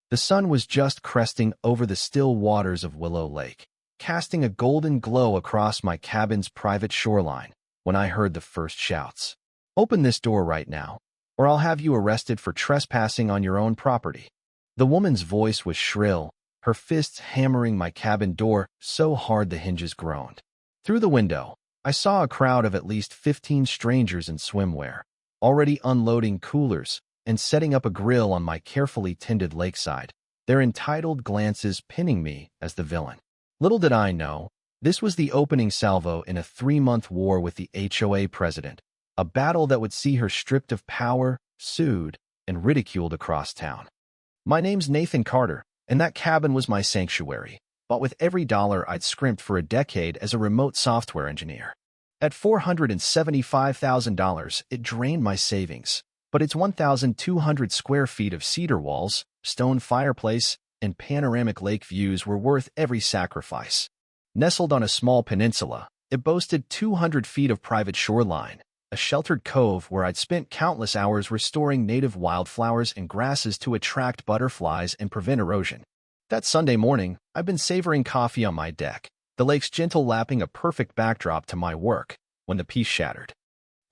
The sun was just cresting over the still waters of Willow Lake, casting a golden glow across my cabin's private shoreline, when I heard the first shouts. "Open this door right now, or I'll have you arrested for trespassing on your own property." The woman's voice was shrill, her fists hammering my cabin door so hard the hinges groaned. Through the window, I saw a crowd of at least 15 strangers in swimwear, already unloading coolers and setting up a grill on my carefully tended lakeside, their entitled glances pinning me as the villain. Little did I know, this was the opening salvo in a 3-month war with the HOA president, a battle that would see her stripped of power, sued, and ridiculed across town. My name's Nathan Carter, and that cabin was my sanctuary, bought with every dollar I'd scrimped for a decade as a remote software engineer. At $475,000, it drained my savings, but its 1,200 square feet of cedar walls, stone fireplace, and panoramic lake views were worth every sacrifice. Nestled on a small peninsula, it boasted 200 feet of private shoreline, a sheltered cove where I'd spent countless hours restoring native wildflowers and grasses to attract butterflies and prevent erosion. That Sunday morning, I'd been savoring coffee on my deck, the lake's gentle lapping a perfect backdrop to my work, when the peace shattered.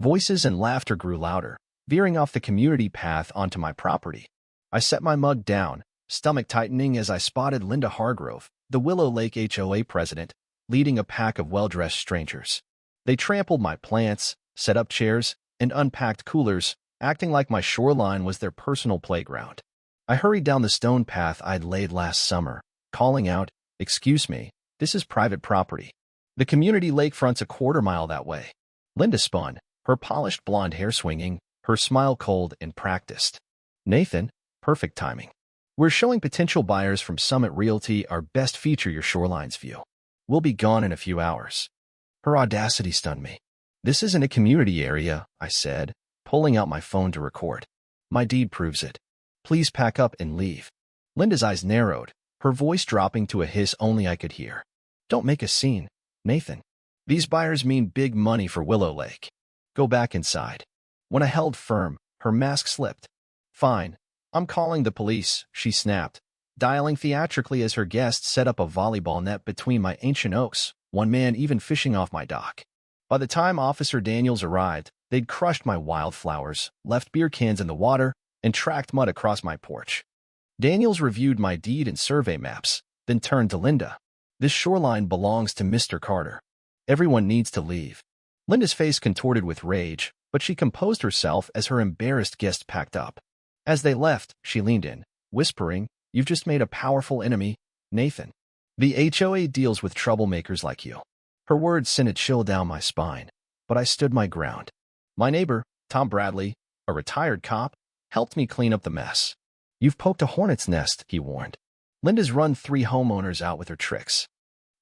Voices and laughter grew louder, veering off the community path onto my property. I set my mug down, stomach tightening as I spotted Linda Hargrove, the Willow Lake HOA president, leading a pack of well-dressed strangers. They trampled my plants, set up chairs, and unpacked coolers, acting like my shoreline was their personal playground. I hurried down the stone path I'd laid last summer, calling out, "Excuse me, this is private property. The community lakefront's a quarter-mile that way." Linda spun, her polished blonde hair swinging, her smile cold and practiced. "Nathan, perfect timing. We're showing potential buyers from Summit Realty our best feature your shoreline's view. We'll be gone in a few hours." Her audacity stunned me. "This isn't a community area," I said, pulling out my phone to record. "My deed proves it. Please pack up and leave." Linda's eyes narrowed, her voice dropping to a hiss only I could hear. "Don't make a scene, Nathan. These buyers mean big money for Willow Lake. Go back inside." When I held firm, her mask slipped. "Fine. I'm calling the police," she snapped, dialing theatrically as her guests set up a volleyball net between my ancient oaks, one man even fishing off my dock. By the time Officer Daniels arrived, they'd crushed my wildflowers, left beer cans in the water, and tracked mud across my porch. Daniels reviewed my deed and survey maps, then turned to Linda. "This shoreline belongs to Mr. Carter. Everyone needs to leave." Linda's face contorted with rage, but she composed herself as her embarrassed guests packed up. As they left, she leaned in, whispering, "You've just made a powerful enemy, Nathan. The HOA deals with troublemakers like you." Her words sent a chill down my spine, but I stood my ground. My neighbor, Tom Bradley, a retired cop, helped me clean up the mess. "You've poked a hornet's nest," he warned. "Linda's run 3 homeowners out with her tricks."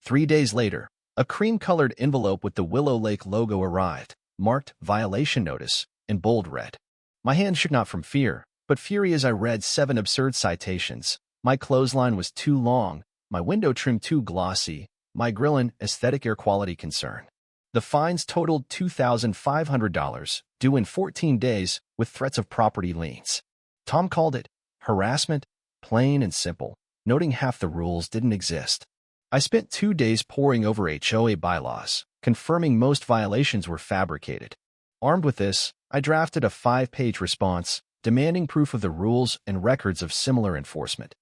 3 days later, a cream-colored envelope with the Willow Lake logo arrived, marked "Violation Notice" in bold red. My hand shook not from fear, but fury as I read 7 absurd citations. My clothesline was too long, my window trim too glossy, my grill an aesthetic air quality concern. The fines totaled $2,500, due in 14 days, with threats of property liens. Tom called it harassment, plain and simple, noting half the rules didn't exist. I spent 2 days poring over HOA bylaws, confirming most violations were fabricated. Armed with this, I drafted a 5-page response, demanding proof of the rules and records of similar enforcement.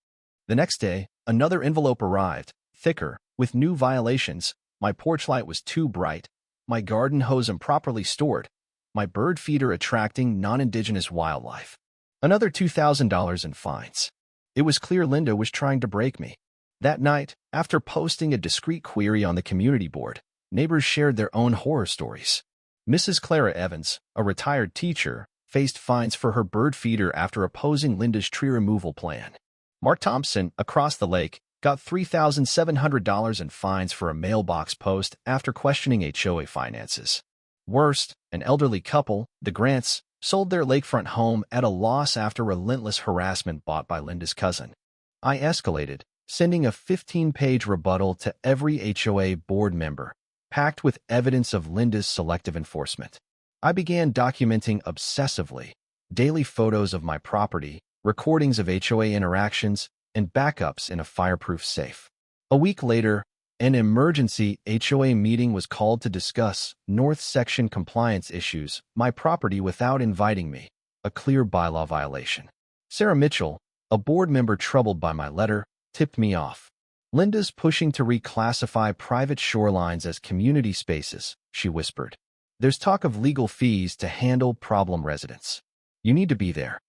The next day, another envelope arrived, thicker, with new violations. My porch light was too bright, my garden hose improperly stored, my bird feeder attracting non-indigenous wildlife. Another $2,000 in fines. It was clear Linda was trying to break me. That night, after posting a discreet query on the community board, neighbors shared their own horror stories. Mrs. Clara Evans, a retired teacher, faced fines for her bird feeder after opposing Linda's tree removal plan. Mark Thompson, across the lake, got $3,700 in fines for a mailbox post after questioning HOA finances. Worst, an elderly couple, the Grants, sold their lakefront home at a loss after relentless harassment bought by Linda's cousin. I escalated, sending a 15-page rebuttal to every HOA board member, packed with evidence of Linda's selective enforcement. I began documenting obsessively, daily photos of my property, recordings of HOA interactions, and backups in a fireproof safe. A week later, an emergency HOA meeting was called to discuss North Section compliance issues, my property without inviting me, a clear bylaw violation. Sarah Mitchell, a board member troubled by my letter, tipped me off. Linda's pushing to reclassify private shorelines as community spaces, she whispered. There's talk of legal fees to handle problem residents. You need to be there.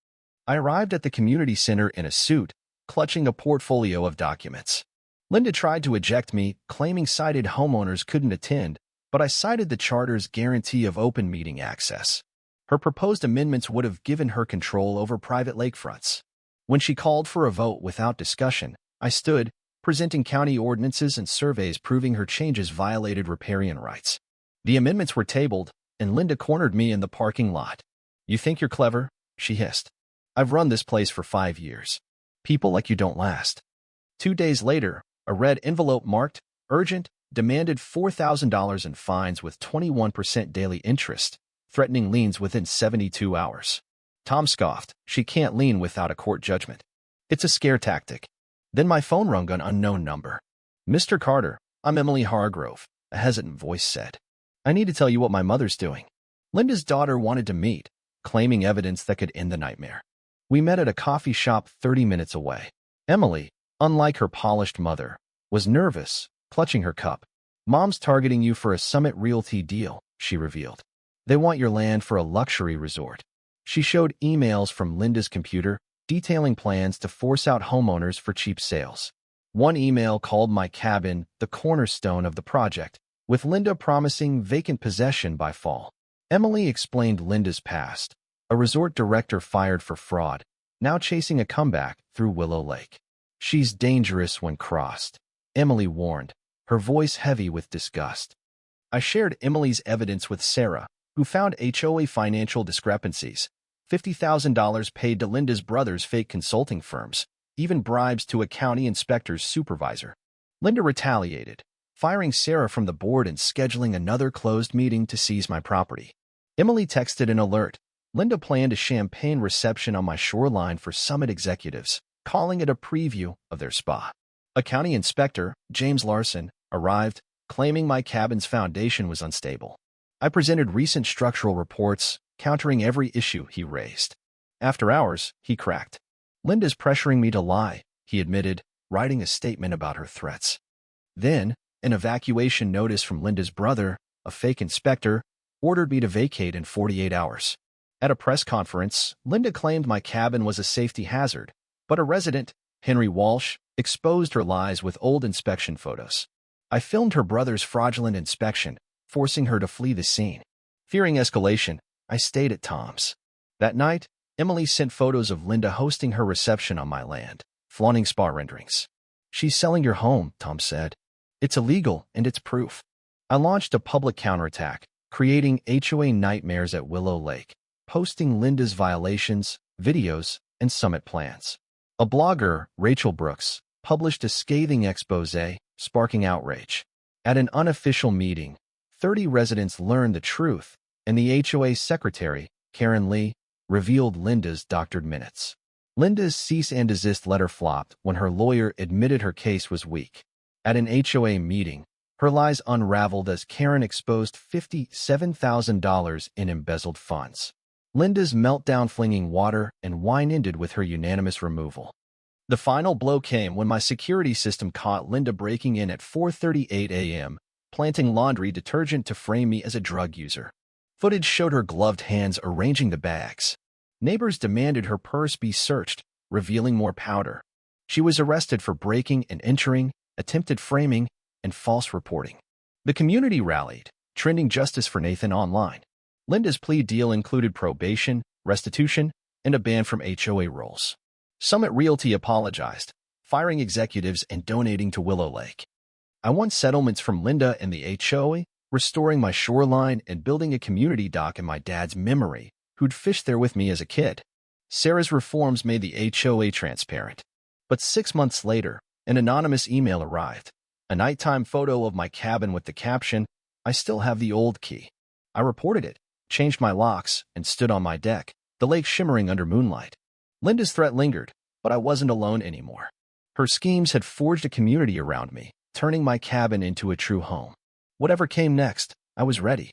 I arrived at the community center in a suit, clutching a portfolio of documents. Linda tried to eject me, claiming sighted homeowners couldn't attend, but I cited the charter's guarantee of open meeting access. Her proposed amendments would have given her control over private lakefronts. When she called for a vote without discussion, I stood, presenting county ordinances and surveys proving her changes violated riparian rights. The amendments were tabled, and Linda cornered me in the parking lot. You think you're clever? She hissed. I've run this place for 5 years. People like you don't last. 2 days later, a red envelope marked urgent demanded $4,000 in fines with 21% daily interest, threatening liens within 72 hours. Tom scoffed. She can't lien without a court judgment. It's a scare tactic. Then my phone rang an unknown number. Mr. Carter, I'm Emily Hargrove, a hesitant voice said. I need to tell you what my mother's doing. Linda's daughter wanted to meet, claiming evidence that could end the nightmare. We met at a coffee shop 30 minutes away. Emily, unlike her polished mother, was nervous, clutching her cup. Mom's targeting you for a Summit Realty deal, she revealed. They want your land for a luxury resort. She showed emails from Linda's computer, detailing plans to force out homeowners for cheap sales. One email called my cabin the cornerstone of the project, with Linda promising vacant possession by fall. Emily explained Linda's past, a resort director fired for fraud, now chasing a comeback through Willow Lake. She's dangerous when crossed, Emily warned, her voice heavy with disgust. I shared Emily's evidence with Sarah, who found HOA financial discrepancies, $50,000 paid to Linda's brother's fake consulting firms, even bribes to a county inspector's supervisor. Linda retaliated, firing Sarah from the board and scheduling another closed meeting to seize my property. Emily texted an alert. Linda planned a champagne reception on my shoreline for Summit executives, calling it a preview of their spa. A county inspector, James Larson, arrived, claiming my cabin's foundation was unstable. I presented recent structural reports, countering every issue he raised. After hours, he cracked. Linda's pressuring me to lie, he admitted, writing a statement about her threats. Then, an evacuation notice from Linda's brother, a fake inspector, ordered me to vacate in 48 hours. At a press conference, Linda claimed my cabin was a safety hazard, but a resident, Henry Walsh, exposed her lies with old inspection photos. I filmed her brother's fraudulent inspection, forcing her to flee the scene. Fearing escalation, I stayed at Tom's. That night, Emily sent photos of Linda hosting her reception on my land, flaunting spa renderings. She's selling your home, Tom said. It's illegal, and it's proof. I launched a public counterattack, creating HOA nightmares at Willow Lake, posting Linda's violations, videos, and summit plans. A blogger, Rachel Brooks, published a scathing expose, sparking outrage. At an unofficial meeting, 30 residents learned the truth, and the HOA secretary, Karen Lee, revealed Linda's doctored minutes. Linda's cease and desist letter flopped when her lawyer admitted her case was weak. At an HOA meeting, her lies unraveled as Karen exposed $57,000 in embezzled funds. Linda's meltdown flinging water and wine ended with her unanimous removal. The final blow came when my security system caught Linda breaking in at 4:38 a.m., planting laundry detergent to frame me as a drug user. Footage showed her gloved hands arranging the bags. Neighbors demanded her purse be searched, revealing more powder. She was arrested for breaking and entering, attempted framing, and false reporting. The community rallied, trending justice for Nathan online. Linda's plea deal included probation, restitution, and a ban from HOA roles. Summit Realty apologized, firing executives and donating to Willow Lake. I won settlements from Linda and the HOA, restoring my shoreline and building a community dock in my dad's memory, who'd fished there with me as a kid. Sarah's reforms made the HOA transparent. But 6 months later, an anonymous email arrived. A nighttime photo of my cabin with the caption, "I still have the old key." I reported it, changed my locks, and stood on my deck, the lake shimmering under moonlight. Linda's threat lingered, but I wasn't alone anymore. Her schemes had forged a community around me, turning my cabin into a true home. Whatever came next, I was ready.